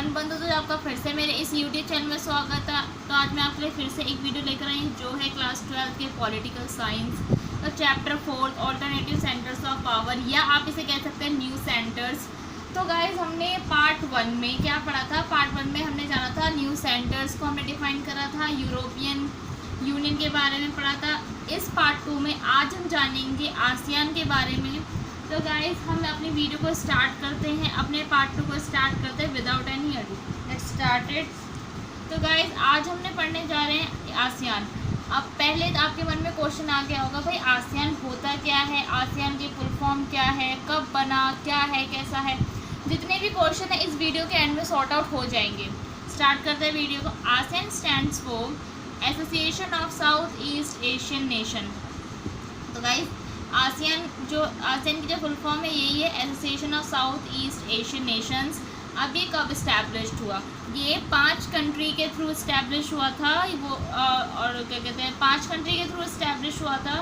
ASEAN बंधु, तो आपका फिर से मेरे इस यूट्यूब चैनल में स्वागत है। तो आज मैं आपके लिए फिर से एक वीडियो लेकर आई हूँ जो है क्लास 12 के पॉलिटिकल साइंस, तो chapter 4 alternative centres of power, या आप इसे कह सकते हैं न्यू सेंटर्स। तो गाइज हमने पार्ट 1 में क्या पढ़ा था? पार्ट 1 में हमने जाना था न्यू सेंटर्स को हमने डिफाइन करा था, यूरोपियन यूनियन के बारे में पढ़ा था। इस पार्ट 2 में आज हम जानेंगे आसियान के बारे में। तो गाइज हम अपनी वीडियो को स्टार्ट करते हैं, अपने पार्ट 2 को स्टार्ट करते हैं without any ado. Let's started. तो गाइज आज हमने पढ़ने जा रहे हैं आसियान। अब पहले तो आपके मन में क्वेश्चन आ गया होगा, भाई आसियान होता क्या है, आसियान की फुल फॉर्म क्या है, कब बना, क्या है, कैसा है। जितने भी क्वेश्चन है इस वीडियो के एंड में सॉर्ट आउट हो जाएंगे। स्टार्ट करते हैं वीडियो को। ASEAN stands for association of south east Asian nation. तो गाइज आसियान की जो फुल फॉर्म है यही है, association of south east Asian Nations. अब ये कब इस्टेब्लिश्ड हुआ? ये 5 कंट्री के थ्रू इस्टेब्लिश हुआ था। वो और क्या कहते हैं, 5 कंट्री के थ्रू इस्टेब्लिश हुआ था।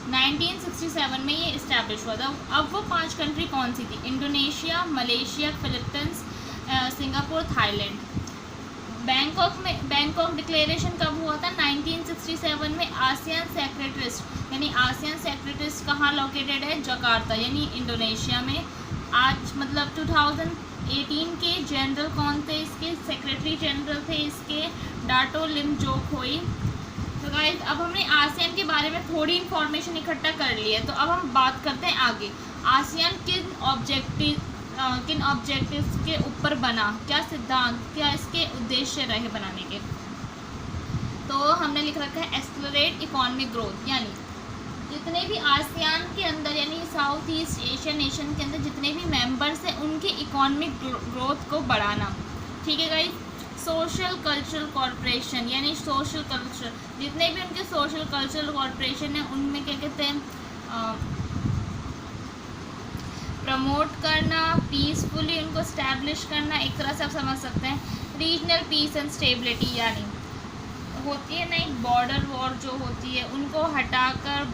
1967 में ये इस्टेब्लिश हुआ था। अब वो 5 कंट्री कौन सी थी? Indonesia, Malaysia, Philippines, Singapore, Thailand. Bangkok declaration कब हुआ था? 1967 में। आसियान सेक्रेटरिस्ट यानी आसियान सेक्रेटरिस्ट कहाँ लोकेटेड है? जकार्ता यानी इंडोनेशिया में। आज मतलब 2018 के जनरल कौन थे इसके? सेक्रेटरी जनरल थे इसके डाटो लिम जोखोई। तो गाइस अब हमने आसियान के बारे में थोड़ी इन्फॉर्मेशन इकट्ठा कर ली है, तो अब हम बात करते हैं आगे। आसियान किन ऑब्जेक्टिव्स के ऊपर बना, क्या सिद्धांत, क्या इसके उद्देश्य रहे बनाने के? तो हमने लिख रखा है एक्सेलरेट इकोनॉमिक ग्रोथ, यानी जितने भी आसियान के अंदर यानी साउथ ईस्ट एशियन नेशन के अंदर जितने भी मेंबर्स हैं उनके इकोनॉमिक ग्रोथ को बढ़ाना। ठीक है गाइस। सोशल कल्चरल कॉर्पोरेशन यानी सोशल कल्चर, जितने भी उनके सोशल कल्चरल कॉर्पोरेशन है उनमें क्या कहते हैं, प्रमोट करना, पीसफुली उनको स्टैब्लिश करना, एक तरह से आप समझ सकते हैं। रीजनल पीस एंड स्टेबिलिटी, यानी होती है ना एक बॉर्डर वॉर जो होती है, उनको हटाकर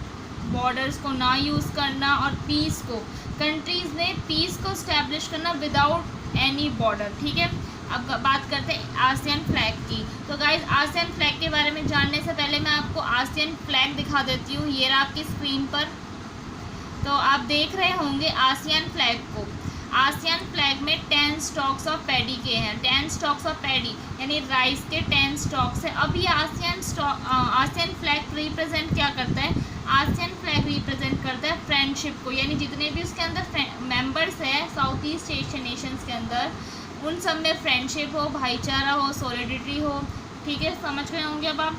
बॉर्डर्स को ना यूज़ करना, और पीस को, कंट्रीज़ ने पीस को स्टैब्लिश करना विदाउट एनी बॉर्डर। ठीक है। अब बात करते हैं आसियान फ्लैग की। तो गाइज आसियान फ्लैग के बारे में जानने से पहले मैं आपको आसियान फ्लैग दिखा देती हूँ। ये रहा आपकी स्क्रीन पर। तो आप देख रहे होंगे आसियान फ्लैग को। आसियान फ्लैग में 10 स्टॉक्स ऑफ पैडी के हैं। 10 स्टॉक्स ऑफ पैडी यानी राइस के 10 स्टॉक्स है। अब ये आसियान फ्लैग रिप्रेजेंट क्या करता है? आसियान फ्लैग रिप्रेजेंट करता है फ्रेंडशिप को, यानी जितने भी उसके अंदर मेंबर्स हैं साउथ ईस्ट एशियन नेशंस के अंदर, उन सब में फ्रेंडशिप हो, भाईचारा हो, सॉलिडिटी हो। ठीक है, समझ गए होंगे अब आप।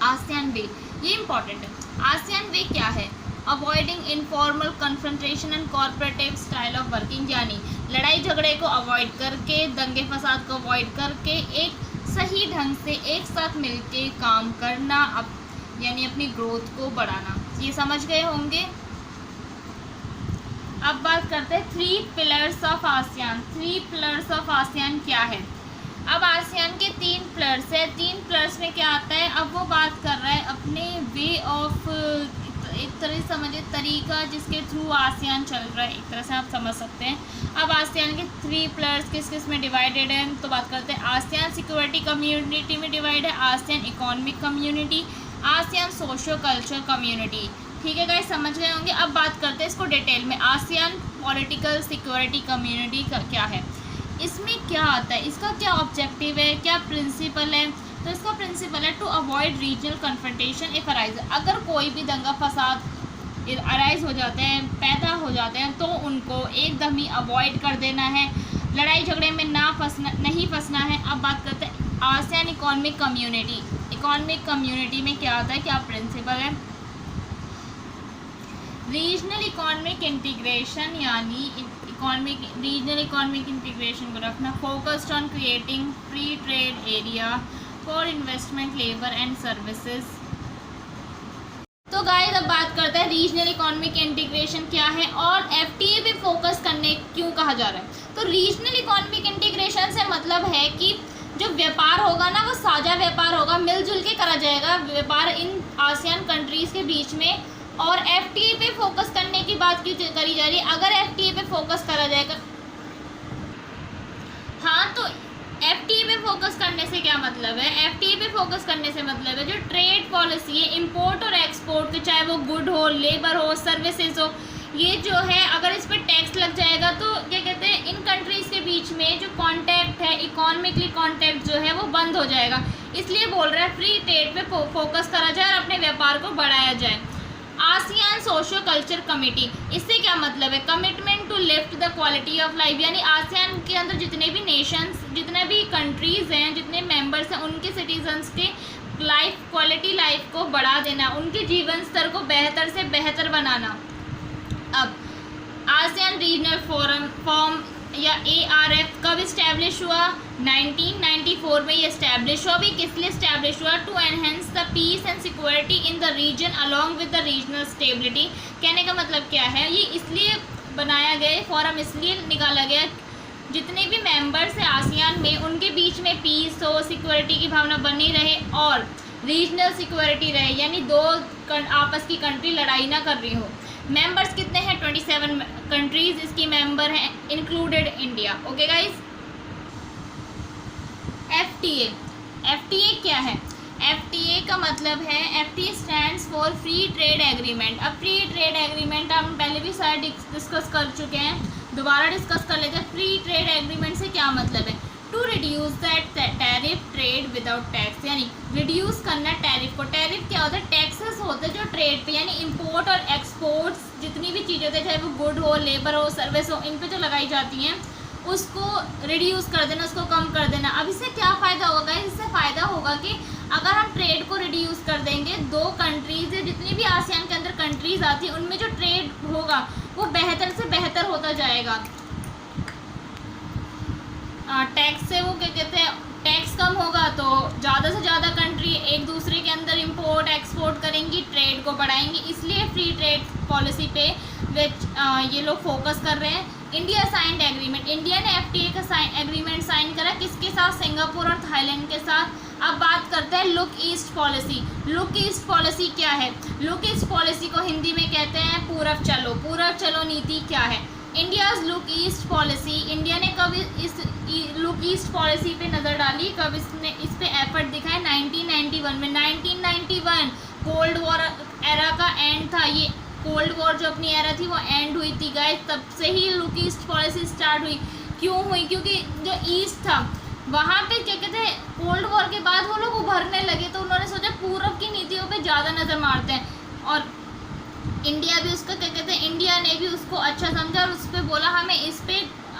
आसियान वे, ये इंपॉर्टेंट है। आसियान वे क्या है? Avoiding informal confrontation and corporative style of working, यानी लड़ाई झगड़े को अवॉइड करके, दंगे फसाद को अवॉइड करके एक सही ढंग से एक साथ मिलके काम करना, यानी अपनी ग्रोथ को बढ़ाना। ये समझ गए होंगे। अब बात करते हैं 3 pillars of ASEAN. 3 pillars of ASEAN क्या है? अब आसियान के 3 पिलर्स है। 3 पिलर्स में क्या आता है? अब वो बात कर रहा है अपने वे ऑफ, एक तरह से समझिए तरीका जिसके थ्रू आसियान चल रहा है, एक तरह से आप समझ सकते हैं। अब आसियान के 3 पिलर्स किस किस में डिवाइडेड है? तो बात करते हैं आसियान सिक्योरिटी कम्युनिटी में डिवाइड है, ASEAN economic community, ASEAN socio culture community. ठीक है गाइस, समझ गए होंगे। अब बात करते हैं इसको डिटेल में। आसियान पॉलिटिकल सिक्योरिटी कम्युनिटी का क्या है, इसमें क्या आता है, इसका क्या ऑब्जेक्टिव है, क्या प्रिंसिपल है? तो इसका प्रिंसिपल है to avoid regional confrontation if arise. अगर कोई भी दंगा फसाद अराइज हो जाते हैं, पैदा हो जाते हैं, तो उनको एकदम ही अवॉइड कर देना है, लड़ाई झगड़े में नहीं फंसना है। अब बात करते हैं ASEAN economic community. Economic community में क्या आता है, क्या प्रिंसिपल है? रीजनल इकोनॉमिक इंटीग्रेशन, यानी रीजनल इकोनॉमिक इंटीग्रेशन को रखना। Focused on creating free trade area for investment, labour and services. तो गाइस अब बात करते हैं रीजनल इकोनॉमिक इंटीग्रेशन क्या है और एफटीए पे फोकस करने क्यों कहा जा रहा है। तो रीजनल इकोनॉमिक इंटीग्रेशन से मतलब है कि जो व्यापार होगा ना वो साझा व्यापार होगा, मिलजुल के करा जाएगा व्यापार इन आसियान कंट्रीज़ के बीच में। और एफटीए पे फोकस करने की बात क्यों करी जा रही है? अगर एफटीए पे फोकस करा जाएगा, हाँ, तो फोकस करने से क्या मतलब है, एफटीए पे फोकस करने से मतलब है जो ट्रेड पॉलिसी है इंपोर्ट और एक्सपोर्ट के, चाहे वो गुड हो, लेबर हो, सर्विसेज हो, ये जो है अगर इस पर टैक्स लग जाएगा तो क्या कहते हैं इन कंट्रीज़ के बीच में जो कांटेक्ट है, इकोनॉमिकली कांटेक्ट जो है वो बंद हो जाएगा। इसलिए बोल रहा है फ्री ट्रेड पे फोकस करा जाए और अपने व्यापार को बढ़ाया जाए। आसियान सोशो कल्चर कमेटी, इससे क्या मतलब है, commitment to lift the quality of life, यानी आसियान के अंदर जितने भी नेशंस, जितने भी कंट्रीज़ हैं, जितने मेंबर्स हैं, उनके सिटीजन्स के क्वालिटी लाइफ को बढ़ा देना, उनके जीवन स्तर को बेहतर से बेहतर बनाना। अब आसियान रीजनल फॉर्म या ARF कब इस्टेब्लिश हुआ, 1994 में ये इस्टेब्लिश हुआ। भी किस लिए इस्टेब्लिश हुआ, to enhance the peace and security in the region along with the regional stability. कहने का मतलब क्या है, ये इसलिए बनाया गया फॉरम, इसलिए निकाला गया जितने भी मेंबर्स हैं आसियान में उनके बीच में पीस हो, सिक्योरिटी की भावना बनी रहे और रीजनल सिक्योरिटी रहे, यानी दो आपस की कंट्री लड़ाई ना कर रही हो। मेंबर्स कितने हैं, 27 कंट्रीज़ इसकी मेंबर हैं, included India. Okay guys. FTA क्या है, एफटीए का मतलब है, FTA stands for free trade agreement. अब फ्री ट्रेड एग्रीमेंट हम पहले भी शायद डिस्कस कर चुके हैं, दोबारा डिस्कस कर लेते हैं। फ्री ट्रेड एग्रीमेंट से क्या मतलब है, to reduce that tariff trade without tax, यानी रिड्यूस करना टैरिफ को। टैरिफ क्या होता है, टैक्सेस होते हैं जो ट्रेड पे, यानी इंपोर्ट और एक्सपोर्ट्स जितनी भी चीज़ें होती है, चाहे वो गुड हो, लेबर हो, सर्विस हो, इन पे जो लगाई जाती हैं उसको रिड्यूस कर देना, उसको कम कर देना। अब इससे क्या फ़ायदा होगा, इससे फ़ायदा होगा कि अगर हम ट्रेड को रिड्यूस कर देंगे, दो कंट्रीज़ है, जितनी भी आसियान के अंदर कंट्रीज़ आती है उनमें जो ट्रेड होगा वो बेहतर से बेहतर होता जाएगा। टैक्स से वो क्या कहते हैं, टैक्स कम होगा तो ज़्यादा से ज़्यादा कंट्री एक दूसरे के अंदर इंपोर्ट एक्सपोर्ट करेंगी, ट्रेड को बढ़ाएंगी। इसलिए फ्री ट्रेड पॉलिसी पे ये लोग फोकस कर रहे हैं। इंडिया साइंड एग्रीमेंट, इंडिया ने एफटीए का एग्रीमेंट साइन करा, किसके साथ, सिंगापुर और थाईलैंड के साथ। अब बात करते हैं look east policy. Look east policy क्या है, लुक ईस्ट पॉलिसी को हिंदी में कहते हैं पूरब चलो नीति क्या है। India's look east policy, India ने कब इस लुक ईस्ट पॉलिसी पे नज़र डाली, कब इसने इस पे एफर्ट दिखाए, 1991 में। 1991 कोल्ड वॉर एरा का एंड था, ये कोल्ड वॉर जो अपनी एरा थी वो एंड हुई थी गाइस, तब से ही लुक ईस्ट पॉलिसी स्टार्ट हुई। क्यों हुई, क्योंकि जो ईस्ट था वहाँ पे क्या कहते हैं, कोल्ड वॉर के बाद वो लोग उभरने लगे तो उन्होंने सोचा पूरब की नीतियों पे ज़्यादा नज़र मारते हैं, और इंडिया भी उसका क्या कहते हैं, इंडिया ने भी उसको अच्छा समझा और उस पर बोला हमें इस पे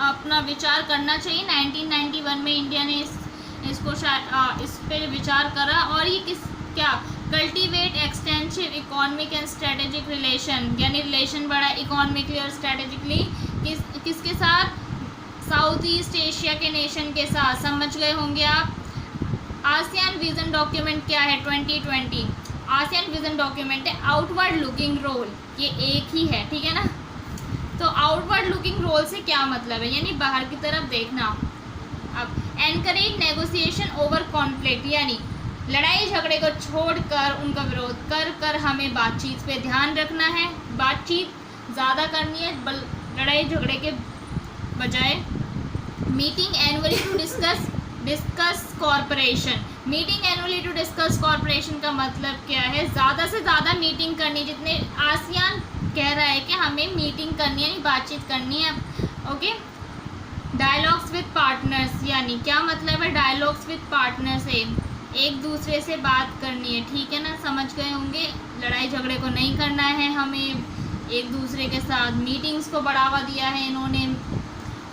अपना विचार करना चाहिए। 1991 में इंडिया ने इस पे विचार करा, और ये क्या cultivate extensive economic and strategic relation, यानी रिलेशन बढ़ा इकोनॉमिकली और स्ट्रेटेजिकली किसके साथ, साउथ ईस्ट एशिया के नेशन के साथ। समझ गए होंगे आप। आसियान विजन डॉक्यूमेंट क्या है, 2020 आसियान विजन डॉक्यूमेंट है। आउटवर्ड लुकिंग रोल, ये एक ही है, ठीक है ना। तो आउटवर्ड लुकिंग रोल से क्या मतलब है, यानी बाहर की तरफ देखना। अब एनकरेज नेगोशिएशन ओवर कॉन्फ्लिक्ट, यानी लड़ाई झगड़े को छोड़कर उनका विरोध कर हमें बातचीत पे ध्यान रखना है, बातचीत ज़्यादा करनी है लड़ाई झगड़े के बजाय। Meeting annually to discuss corporation, meeting annually to discuss corporation का मतलब क्या है, ज़्यादा से ज़्यादा मीटिंग करनी, जितने आसियान कह रहा है कि हमें मीटिंग करनी है, बातचीत करनी है। ओके। डायलॉग्स विद पार्टनर्स, यानी क्या मतलब है, डायलॉग्स विद पार्टनर से एक दूसरे से बात करनी है, ठीक है ना, समझ गए होंगे। लड़ाई झगड़े को नहीं करना है हमें, एक दूसरे के साथ मीटिंग्स को बढ़ावा दिया है इन्होंने,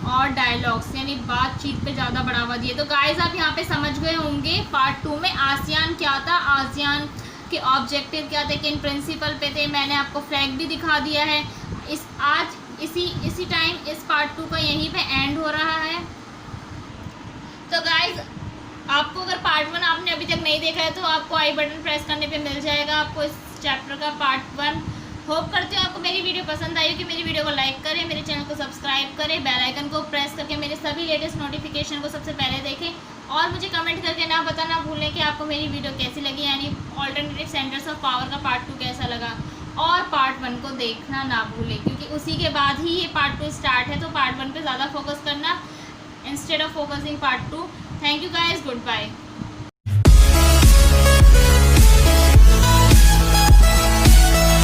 और डायलॉग्स यानी बातचीत पे ज़्यादा बढ़ावा दिए। तो गाइस आप यहाँ पे समझ गए होंगे पार्ट 2 में आसियान क्या था, आसियान के ऑब्जेक्टिव क्या थे, किन प्रिंसिपल पे थे। मैंने आपको फ्लैग भी दिखा दिया है। इसी टाइम इस पार्ट 2 का यहीं पे एंड हो रहा है। तो गाइस आपको अगर पार्ट 1 आपने अभी तक नहीं देखा है तो आपको आई बटन प्रेस करने पे मिल जाएगा आपको इस चैप्टर का पार्ट 1। होप करते हो आपको मेरी वीडियो पसंद आई हो कि मेरी वीडियो को लाइक करें, मेरे चैनल को सब्सक्राइब करें, बेल आइकन को प्रेस करके मेरे सभी लेटेस्ट नोटिफिकेशन को सबसे पहले देखें, और मुझे कमेंट करके ना बताना भूलें कि आपको मेरी वीडियो कैसी लगी, यानी ऑल्टरनेटिव सेंटर्स ऑफ पावर का पार्ट 2 कैसा लगा, और पार्ट 1 को देखना ना भूलें क्योंकि उसी के बाद ही ये पार्ट 2 स्टार्ट है। तो पार्ट 1 पे ज़्यादा फोकस करना instead of focusing part 2। Thank you guys, good bye.